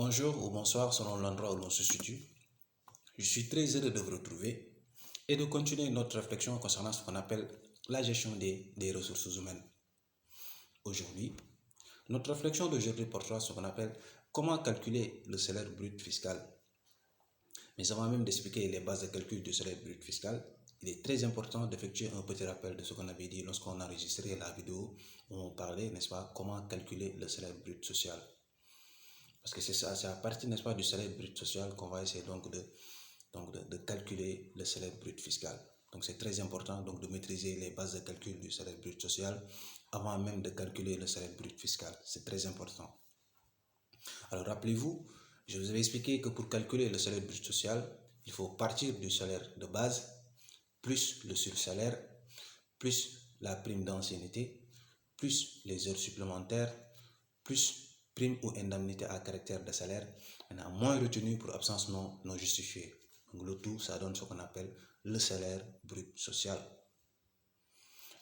Bonjour ou bonsoir selon l'endroit où l'on se situe. Je suis très heureux de vous retrouver et de continuer notre réflexion concernant ce qu'on appelle la gestion des ressources humaines. Aujourd'hui, notre réflexion d'aujourd'hui portera sur ce qu'on appelle comment calculer le salaire brut fiscal. Mais avant même d'expliquer les bases de calcul du salaire brut fiscal, il est très important d'effectuer un petit rappel de ce qu'on avait dit lorsqu'on a enregistré la vidéo où on parlait, n'est-ce pas, comment calculer le salaire brut social. Parce que c'est ça, c'est à partir, n'est-ce pas, du salaire brut social qu'on va essayer donc de calculer le salaire brut fiscal. Donc c'est très important donc de maîtriser les bases de calcul du salaire brut social avant même de calculer le salaire brut fiscal. C'est très important. Alors rappelez-vous, je vous avais expliqué que pour calculer le salaire brut social, il faut partir du salaire de base, plus le sursalaire, plus la prime d'ancienneté, plus les heures supplémentaires, plus prime ou indemnité à caractère de salaire, maintenant moins retenu pour absence non justifiée. Donc le tout, ça donne ce qu'on appelle le salaire brut social.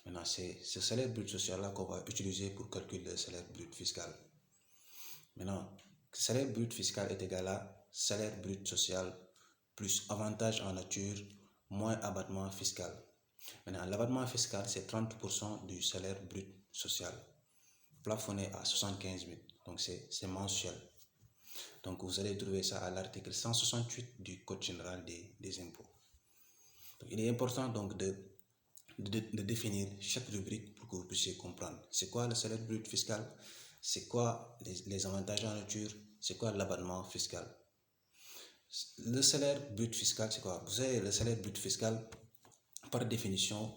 Maintenant, c'est ce salaire brut social-là qu'on va utiliser pour calculer le salaire brut fiscal. Maintenant, salaire brut fiscal est égal à salaire brut social plus avantage en nature moins abattement fiscal. Maintenant, l'abattement fiscal, c'est 30% du salaire brut social, plafonné à 75 000. Donc, c'est mensuel. Donc, vous allez trouver ça à l'article 168 du Code général des impôts. Donc, il est important donc de définir chaque rubrique pour que vous puissiez comprendre. C'est quoi le salaire brut fiscal? C'est quoi les avantages en nature? C'est quoi l'abattement fiscal? Le salaire brut fiscal, c'est quoi? Vous savez, le salaire brut fiscal, par définition,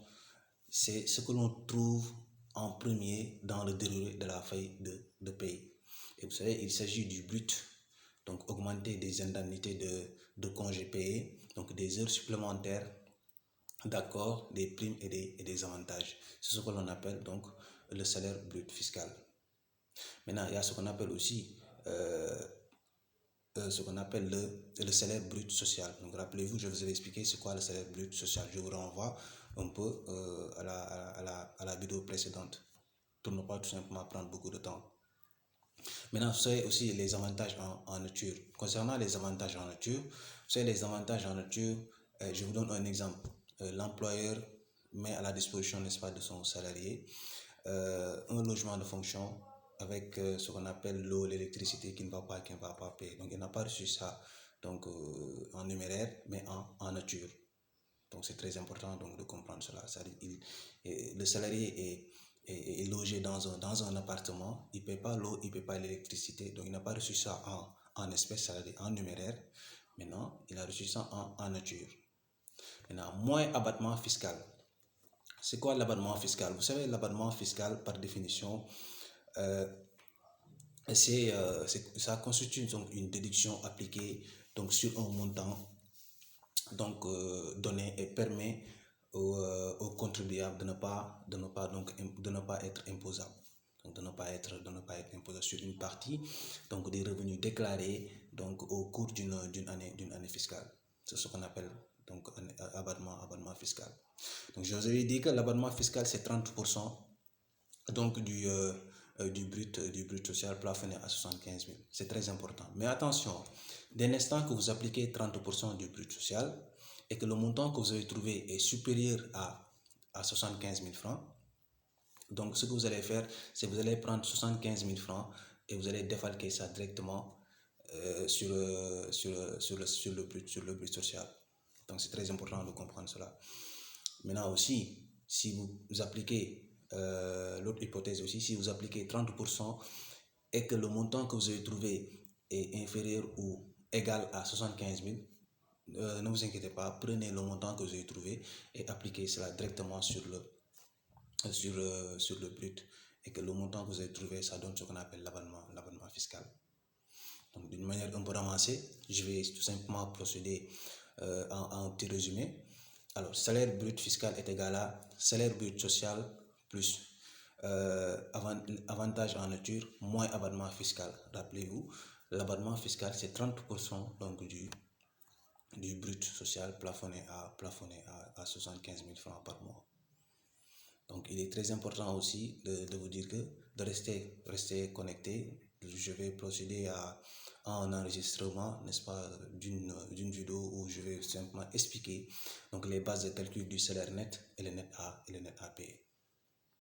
c'est ce que l'on trouve en premier dans le déroulé de la feuille de paye. Et vous savez, il s'agit du brut, donc augmenter des indemnités de congés payés, donc des heures supplémentaires, d'accord, des primes et des avantages. C'est ce que l'on appelle donc le salaire brut fiscal. Maintenant, il y a ce qu'on appelle aussi ce qu'on appelle le salaire brut social. Donc rappelez-vous, je vous ai expliqué c'est quoi le salaire brut social. Je vous renvoie un peu à la vidéo précédente pour ne pas tout simplement prendre beaucoup de temps. Maintenant, vous savez aussi les avantages en nature. Concernant les avantages en nature, vous savez les avantages en nature, je vous donne un exemple. L'employeur met à la disposition, n'est-ce pas, de son salarié un logement de fonction avec ce qu'on appelle l'eau, l'électricité qui ne va pas payer. Donc, il n'a pas reçu ça donc, en numéraire, mais en nature. Donc, c'est très important donc, de comprendre cela. Le salarié est logé dans un appartement, il ne paie pas l'eau, il ne paie pas l'électricité. Donc, il n'a pas reçu ça en espèces, c'est-à-dire en numéraire. Maintenant, il a reçu ça en nature. Maintenant, moins abattement fiscal. C'est quoi l'abattement fiscal? Vous savez, l'abattement fiscal, par définition, ça constitue donc une déduction appliquée donc, sur un montant donc, donné et permet aux contribuables de ne pas être imposable. Donc de ne pas être imposable sur une partie donc, des revenus déclarés donc, au cours d'une année fiscale. C'est ce qu'on appelle donc un abattement fiscal. Donc je vous avais dit que l'abattement fiscal c'est 30% donc du brut social plafonné à 75 000. C'est très important. Mais attention, dès l'instant que vous appliquez 30% du brut social et que le montant que vous avez trouvé est supérieur à 75 000 francs, donc ce que vous allez faire, c'est que vous allez prendre 75 000 francs et vous allez défalquer ça directement sur le brut social. Donc c'est très important de comprendre cela. Maintenant aussi, si vous appliquez l'autre hypothèse aussi, si vous appliquez 30% et que le montant que vous avez trouvé est inférieur ou égal à 75 000, ne vous inquiétez pas, prenez le montant que vous avez trouvé et appliquez cela directement sur le brut et que le montant que vous avez trouvé, ça donne ce qu'on appelle l'abattement fiscal. Donc d'une manière un peu ramassée, je vais tout simplement procéder en petit résumé. Alors, salaire brut fiscal est égal à salaire brut social plus avantage en nature moins abattement fiscal. Rappelez-vous, l'abattement fiscal c'est 30% donc, du brut social plafonné à 75 000 francs par mois. Donc, il est très important aussi de vous dire que de rester connecté je vais procéder à un enregistrement, n'est-ce pas, d'une vidéo où je vais simplement expliquer donc les bases de calcul du salaire net et le net A et le net à payer.